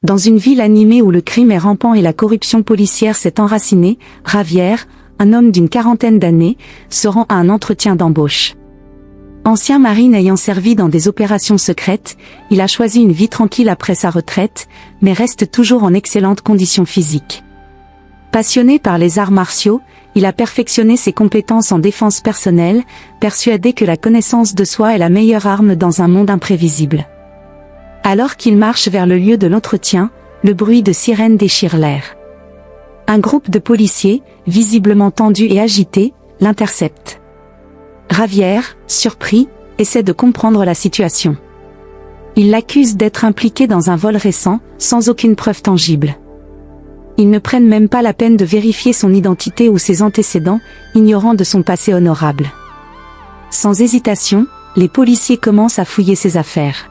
Dans une ville animée où le crime est rampant et la corruption policière s'est enracinée, Javier, un homme d'une quarantaine d'années, se rend à un entretien d'embauche. Ancien marine ayant servi dans des opérations secrètes, il a choisi une vie tranquille après sa retraite, mais reste toujours en excellente condition physique. Passionné par les arts martiaux, il a perfectionné ses compétences en défense personnelle, persuadé que la connaissance de soi est la meilleure arme dans un monde imprévisible. Alors qu'il marche vers le lieu de l'entretien, le bruit de sirène déchire l'air. Un groupe de policiers, visiblement tendus et agités, l'intercepte. Javier, surpris, essaie de comprendre la situation. Ils l'accusent d'être impliqué dans un vol récent, sans aucune preuve tangible. Ils ne prennent même pas la peine de vérifier son identité ou ses antécédents, ignorant de son passé honorable. Sans hésitation, les policiers commencent à fouiller ses affaires.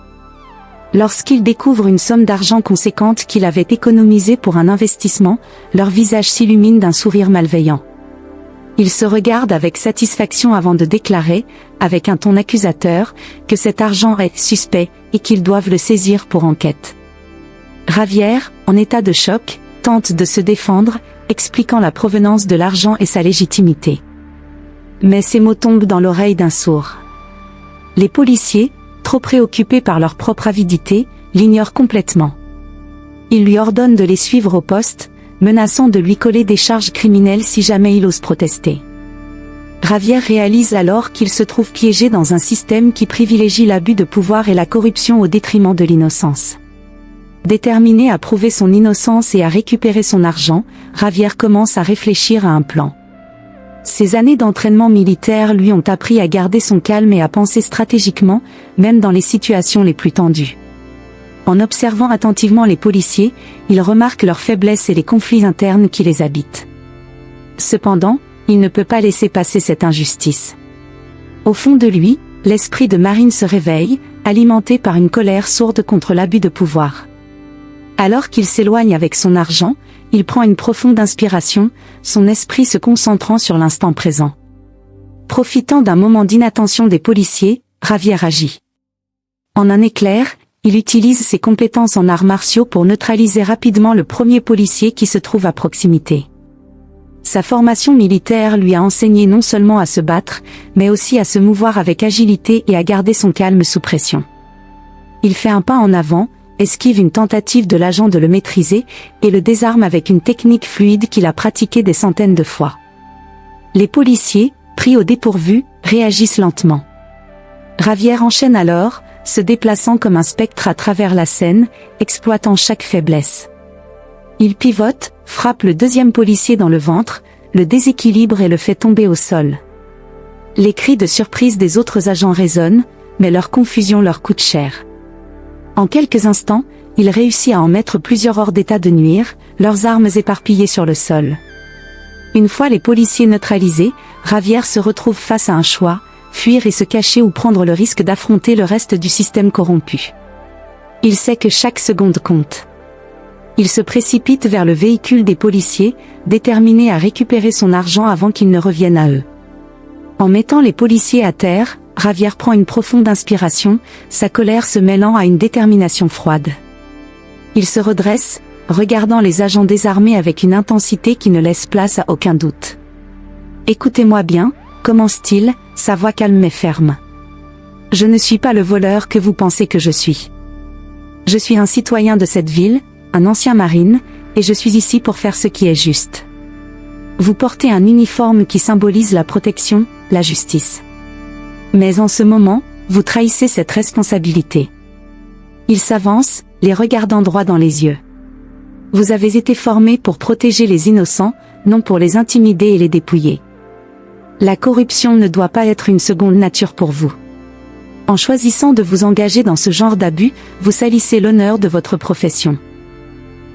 Lorsqu'ils découvrent une somme d'argent conséquente qu'il avait économisée pour un investissement, leur visage s'illumine d'un sourire malveillant. Ils se regardent avec satisfaction avant de déclarer, avec un ton accusateur, que cet argent est suspect et qu'ils doivent le saisir pour enquête. Javier, en état de choc, tente de se défendre, expliquant la provenance de l'argent et sa légitimité. Mais ces mots tombent dans l'oreille d'un sourd. Les policiers, trop préoccupés par leur propre avidité, l'ignorent complètement. Ils lui ordonnent de les suivre au poste, menaçant de lui coller des charges criminelles si jamais il ose protester. Javier réalise alors qu'il se trouve piégé dans un système qui privilégie l'abus de pouvoir et la corruption au détriment de l'innocence. Déterminé à prouver son innocence et à récupérer son argent, Javier commence à réfléchir à un plan. Ses années d'entraînement militaire lui ont appris à garder son calme et à penser stratégiquement, même dans les situations les plus tendues. En observant attentivement les policiers, il remarque leurs faiblesses et les conflits internes qui les habitent. Cependant, il ne peut pas laisser passer cette injustice. Au fond de lui, l'esprit de Marine se réveille, alimenté par une colère sourde contre l'abus de pouvoir. Alors qu'il s'éloigne avec son argent, il prend une profonde inspiration, son esprit se concentrant sur l'instant présent. Profitant d'un moment d'inattention des policiers, Javier agit. En un éclair, il utilise ses compétences en arts martiaux pour neutraliser rapidement le premier policier qui se trouve à proximité. Sa formation militaire lui a enseigné non seulement à se battre, mais aussi à se mouvoir avec agilité et à garder son calme sous pression. Il fait un pas en avant, esquive une tentative de l'agent de le maîtriser, et le désarme avec une technique fluide qu'il a pratiquée des centaines de fois. Les policiers, pris au dépourvu, réagissent lentement. Javier enchaîne alors, se déplaçant comme un spectre à travers la scène, exploitant chaque faiblesse. Il pivote, frappe le deuxième policier dans le ventre, le déséquilibre et le fait tomber au sol. Les cris de surprise des autres agents résonnent, mais leur confusion leur coûte cher. En quelques instants, il réussit à en mettre plusieurs hors d'état de nuire, leurs armes éparpillées sur le sol. Une fois les policiers neutralisés, Javier se retrouve face à un choix, fuir et se cacher ou prendre le risque d'affronter le reste du système corrompu. Il sait que chaque seconde compte. Il se précipite vers le véhicule des policiers, déterminé à récupérer son argent avant qu'ils ne reviennent à eux. En mettant les policiers à terre, Javier prend une profonde inspiration, sa colère se mêlant à une détermination froide. Il se redresse, regardant les agents désarmés avec une intensité qui ne laisse place à aucun doute. « Écoutez-moi bien », commence-t-il, sa voix calme mais ferme. « Je ne suis pas le voleur que vous pensez que je suis. Je suis un citoyen de cette ville, un ancien marine, et je suis ici pour faire ce qui est juste. Vous portez un uniforme qui symbolise la protection, la justice. Mais en ce moment, vous trahissez cette responsabilité. » Il s'avance, les regardant droit dans les yeux. « Vous avez été formé pour protéger les innocents, non pour les intimider et les dépouiller. La corruption ne doit pas être une seconde nature pour vous. En choisissant de vous engager dans ce genre d'abus, vous salissez l'honneur de votre profession. »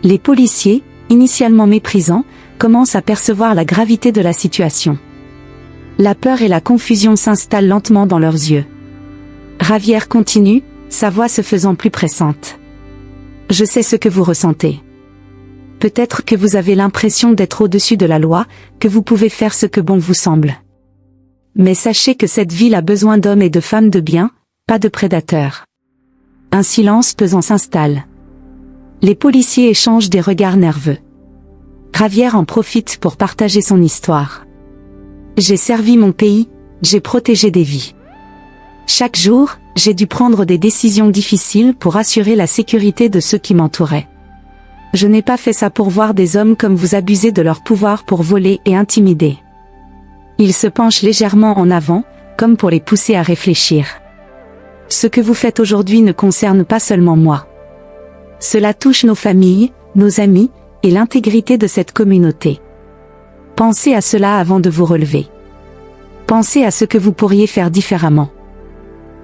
Les policiers, initialement méprisants, commencent à percevoir la gravité de la situation. La peur et la confusion s'installent lentement dans leurs yeux. Javier continue, sa voix se faisant plus pressante. « Je sais ce que vous ressentez. Peut-être que vous avez l'impression d'être au-dessus de la loi, que vous pouvez faire ce que bon vous semble. Mais sachez que cette ville a besoin d'hommes et de femmes de bien, pas de prédateurs. » Un silence pesant s'installe. Les policiers échangent des regards nerveux. Javier en profite pour partager son histoire. J'ai servi mon pays, j'ai protégé des vies. Chaque jour, j'ai dû prendre des décisions difficiles pour assurer la sécurité de ceux qui m'entouraient. Je n'ai pas fait ça pour voir des hommes comme vous abuser de leur pouvoir pour voler et intimider. Il se penche légèrement en avant, comme pour les pousser à réfléchir. Ce que vous faites aujourd'hui ne concerne pas seulement moi. Cela touche nos familles, nos amis, et l'intégrité de cette communauté. Pensez à cela avant de vous relever. Pensez à ce que vous pourriez faire différemment.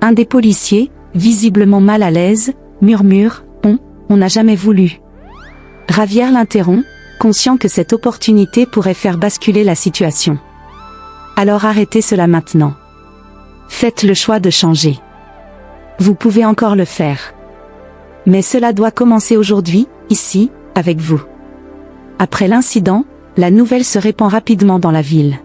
Un des policiers, visiblement mal à l'aise, murmure « On n'a jamais voulu ». Javier l'interrompt, conscient que cette opportunité pourrait faire basculer la situation. Alors arrêtez cela maintenant. Faites le choix de changer. Vous pouvez encore le faire. Mais cela doit commencer aujourd'hui, ici, avec vous. Après l'incident, la nouvelle se répand rapidement dans la ville.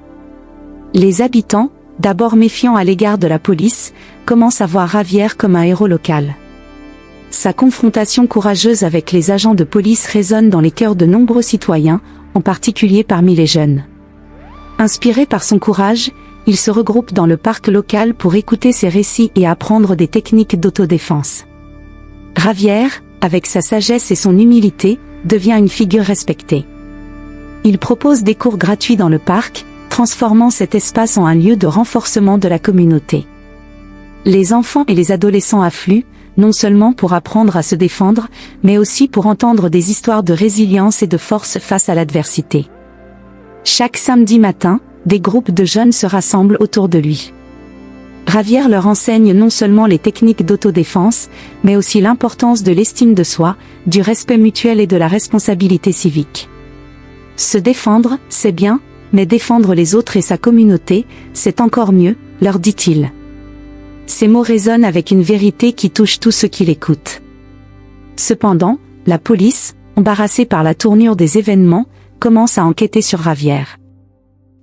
Les habitants, d'abord méfiants à l'égard de la police, commencent à voir Javier comme un héros local. Sa confrontation courageuse avec les agents de police résonne dans les cœurs de nombreux citoyens, en particulier parmi les jeunes. Inspirés par son courage, ils se regroupent dans le parc local pour écouter ses récits et apprendre des techniques d'autodéfense. Javier, avec sa sagesse et son humilité, devient une figure respectée. Il propose des cours gratuits dans le parc, transformant cet espace en un lieu de renforcement de la communauté. Les enfants et les adolescents affluent, non seulement pour apprendre à se défendre, mais aussi pour entendre des histoires de résilience et de force face à l'adversité. Chaque samedi matin, des groupes de jeunes se rassemblent autour de lui. Javier leur enseigne non seulement les techniques d'autodéfense, mais aussi l'importance de l'estime de soi, du respect mutuel et de la responsabilité civique. Se défendre, c'est bien, mais défendre les autres et sa communauté, c'est encore mieux, leur dit-il. Ces mots résonnent avec une vérité qui touche tous ceux qui l'écoutent. Cependant, la police, embarrassée par la tournure des événements, commence à enquêter sur Javier.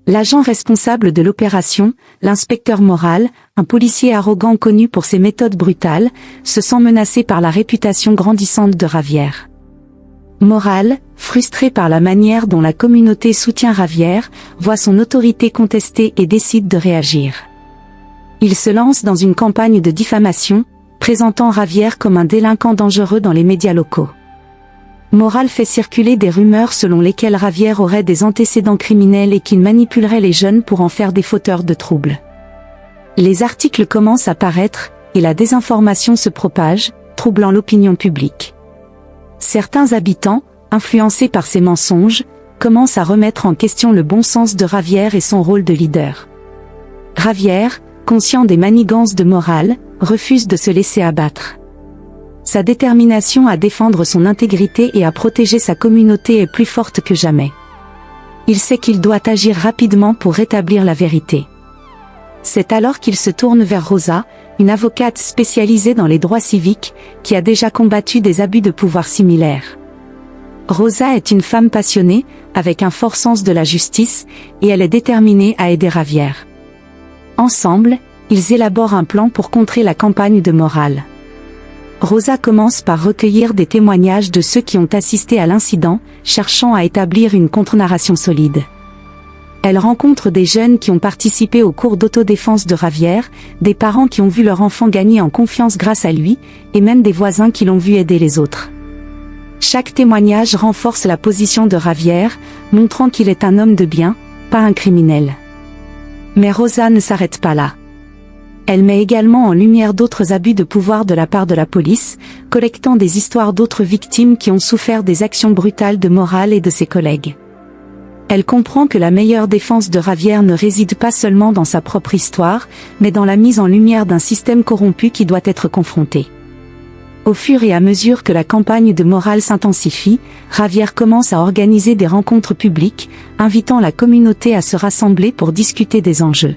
L'agent responsable de l'opération, l'inspecteur Moral, un policier arrogant connu pour ses méthodes brutales, se sent menacé par la réputation grandissante de Javier. Moral, frustré par la manière dont la communauté soutient Javier, voit son autorité contestée et décide de réagir. Il se lance dans une campagne de diffamation, présentant Javier comme un délinquant dangereux dans les médias locaux. Moral fait circuler des rumeurs selon lesquelles Javier aurait des antécédents criminels et qu'il manipulerait les jeunes pour en faire des fauteurs de troubles. Les articles commencent à paraître, et la désinformation se propage, troublant l'opinion publique. Certains habitants, influencés par ces mensonges, commencent à remettre en question le bon sens de Javier et son rôle de leader. Javier, conscient des manigances de Moral, refuse de se laisser abattre. Sa détermination à défendre son intégrité et à protéger sa communauté est plus forte que jamais. Il sait qu'il doit agir rapidement pour rétablir la vérité. C'est alors qu'il se tourne vers Rosa, une avocate spécialisée dans les droits civiques, qui a déjà combattu des abus de pouvoir similaires. Rosa est une femme passionnée, avec un fort sens de la justice, et elle est déterminée à aider Javier. Ensemble, ils élaborent un plan pour contrer la campagne de Moral. Rosa commence par recueillir des témoignages de ceux qui ont assisté à l'incident, cherchant à établir une contre-narration solide. Elle rencontre des jeunes qui ont participé au cours d'autodéfense de Javier, des parents qui ont vu leur enfant gagner en confiance grâce à lui, et même des voisins qui l'ont vu aider les autres. Chaque témoignage renforce la position de Javier, montrant qu'il est un homme de bien, pas un criminel. Mais Rosa ne s'arrête pas là. Elle met également en lumière d'autres abus de pouvoir de la part de la police, collectant des histoires d'autres victimes qui ont souffert des actions brutales de Moral et de ses collègues. Elle comprend que la meilleure défense de Javier ne réside pas seulement dans sa propre histoire, mais dans la mise en lumière d'un système corrompu qui doit être confronté. Au fur et à mesure que la campagne de Moral s'intensifie, Javier commence à organiser des rencontres publiques, invitant la communauté à se rassembler pour discuter des enjeux.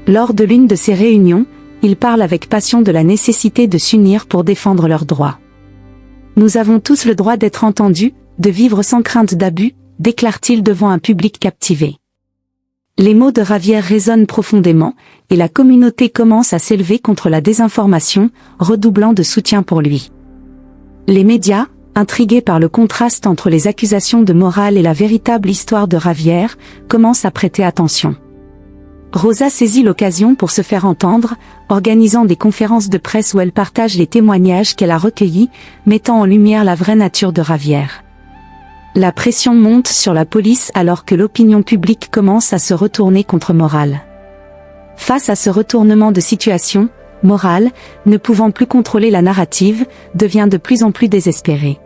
Lors de l'une de ces réunions, il parle avec passion de la nécessité de s'unir pour défendre leurs droits. Nous avons tous le droit d'être entendus, de vivre sans crainte d'abus, déclare-t-il devant un public captivé. Les mots de Javier résonnent profondément, et la communauté commence à s'élever contre la désinformation, redoublant de soutien pour lui. Les médias, intrigué par le contraste entre les accusations de morale et la véritable histoire de Javier, commence à prêter attention. Rosa saisit l'occasion pour se faire entendre, organisant des conférences de presse où elle partage les témoignages qu'elle a recueillis, mettant en lumière la vraie nature de Javier. La pression monte sur la police alors que l'opinion publique commence à se retourner contre Morale. Face à ce retournement de situation, Morale, ne pouvant plus contrôler la narrative, devient de plus en plus désespéré.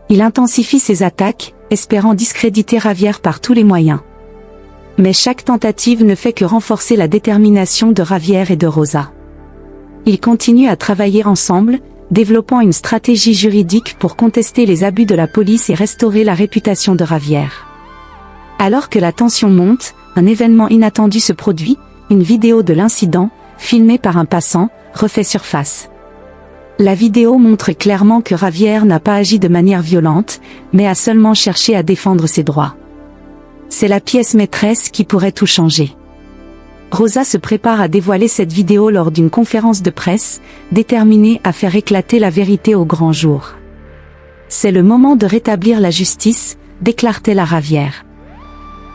Il intensifie ses attaques, espérant discréditer Javier par tous les moyens. Mais chaque tentative ne fait que renforcer la détermination de Javier et de Rosa. Ils continuent à travailler ensemble, développant une stratégie juridique pour contester les abus de la police et restaurer la réputation de Javier. Alors que la tension monte, un événement inattendu se produit, une vidéo de l'incident, filmée par un passant, refait surface. La vidéo montre clairement que Javier n'a pas agi de manière violente, mais a seulement cherché à défendre ses droits. C'est la pièce maîtresse qui pourrait tout changer. Rosa se prépare à dévoiler cette vidéo lors d'une conférence de presse, déterminée à faire éclater la vérité au grand jour. C'est le moment de rétablir la justice, déclare-t-elle à Javier.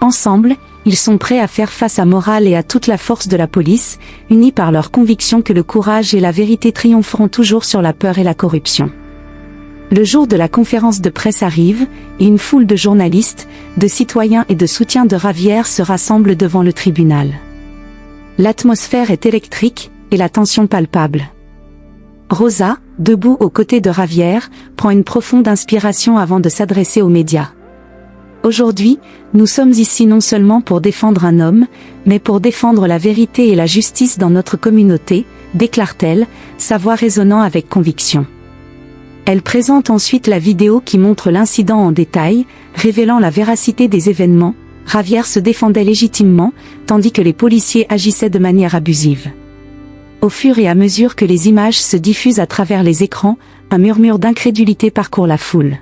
Ensemble, ils sont prêts à faire face à Morale et à toute la force de la police, unis par leur conviction que le courage et la vérité triompheront toujours sur la peur et la corruption. Le jour de la conférence de presse arrive, et une foule de journalistes, de citoyens et de soutiens de Javier se rassemblent devant le tribunal. L'atmosphère est électrique, et la tension palpable. Rosa, debout aux côtés de Javier, prend une profonde inspiration avant de s'adresser aux médias. Aujourd'hui, nous sommes ici non seulement pour défendre un homme, mais pour défendre la vérité et la justice dans notre communauté, déclare-t-elle, sa voix résonnant avec conviction. Elle présente ensuite la vidéo qui montre l'incident en détail, révélant la véracité des événements. Javier se défendait légitimement, tandis que les policiers agissaient de manière abusive. Au fur et à mesure que les images se diffusent à travers les écrans, un murmure d'incrédulité parcourt la foule.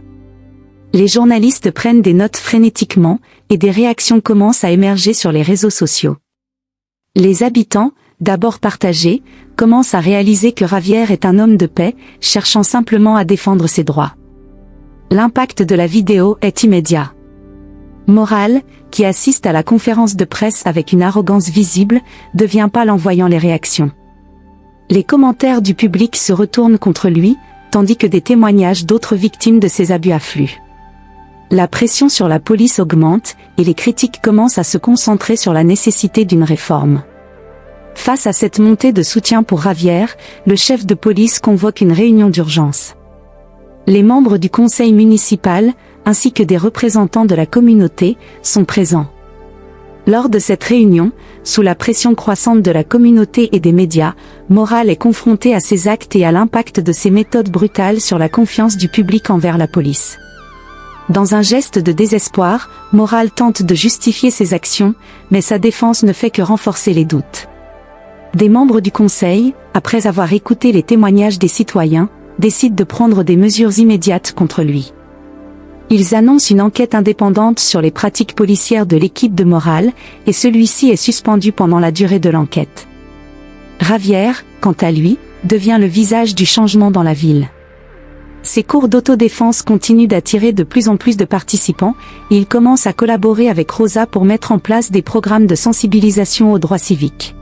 Les journalistes prennent des notes frénétiquement, et des réactions commencent à émerger sur les réseaux sociaux. Les habitants, d'abord partagés, commencent à réaliser que Javier est un homme de paix, cherchant simplement à défendre ses droits. L'impact de la vidéo est immédiat. Morale, qui assiste à la conférence de presse avec une arrogance visible, devient pâle en voyant les réactions. Les commentaires du public se retournent contre lui, tandis que des témoignages d'autres victimes de ces abus affluent. La pression sur la police augmente, et les critiques commencent à se concentrer sur la nécessité d'une réforme. Face à cette montée de soutien pour Javier, le chef de police convoque une réunion d'urgence. Les membres du conseil municipal, ainsi que des représentants de la communauté, sont présents. Lors de cette réunion, sous la pression croissante de la communauté et des médias, Morale est confronté à ses actes et à l'impact de ses méthodes brutales sur la confiance du public envers la police. Dans un geste de désespoir, Morale tente de justifier ses actions, mais sa défense ne fait que renforcer les doutes. Des membres du conseil, après avoir écouté les témoignages des citoyens, décident de prendre des mesures immédiates contre lui. Ils annoncent une enquête indépendante sur les pratiques policières de l'équipe de Morale, et celui-ci est suspendu pendant la durée de l'enquête. Javier, quant à lui, devient le visage du changement dans la ville. Ses cours d'autodéfense continuent d'attirer de plus en plus de participants, et il commence à collaborer avec Rosa pour mettre en place des programmes de sensibilisation aux droits civiques.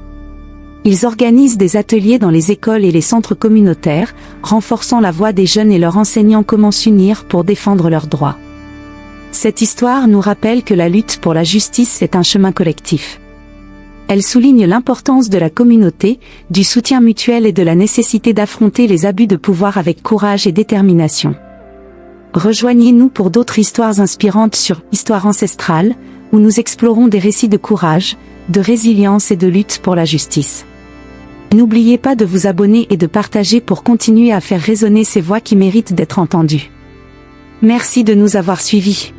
Ils organisent des ateliers dans les écoles et les centres communautaires, renforçant la voix des jeunes et leur enseignant comment s'unir pour défendre leurs droits. Cette histoire nous rappelle que la lutte pour la justice est un chemin collectif. Elle souligne l'importance de la communauté, du soutien mutuel et de la nécessité d'affronter les abus de pouvoir avec courage et détermination. Rejoignez-nous pour d'autres histoires inspirantes sur Histoire ancestrale, où nous explorons des récits de courage, de résilience et de lutte pour la justice. N'oubliez pas de vous abonner et de partager pour continuer à faire résonner ces voix qui méritent d'être entendues. Merci de nous avoir suivis.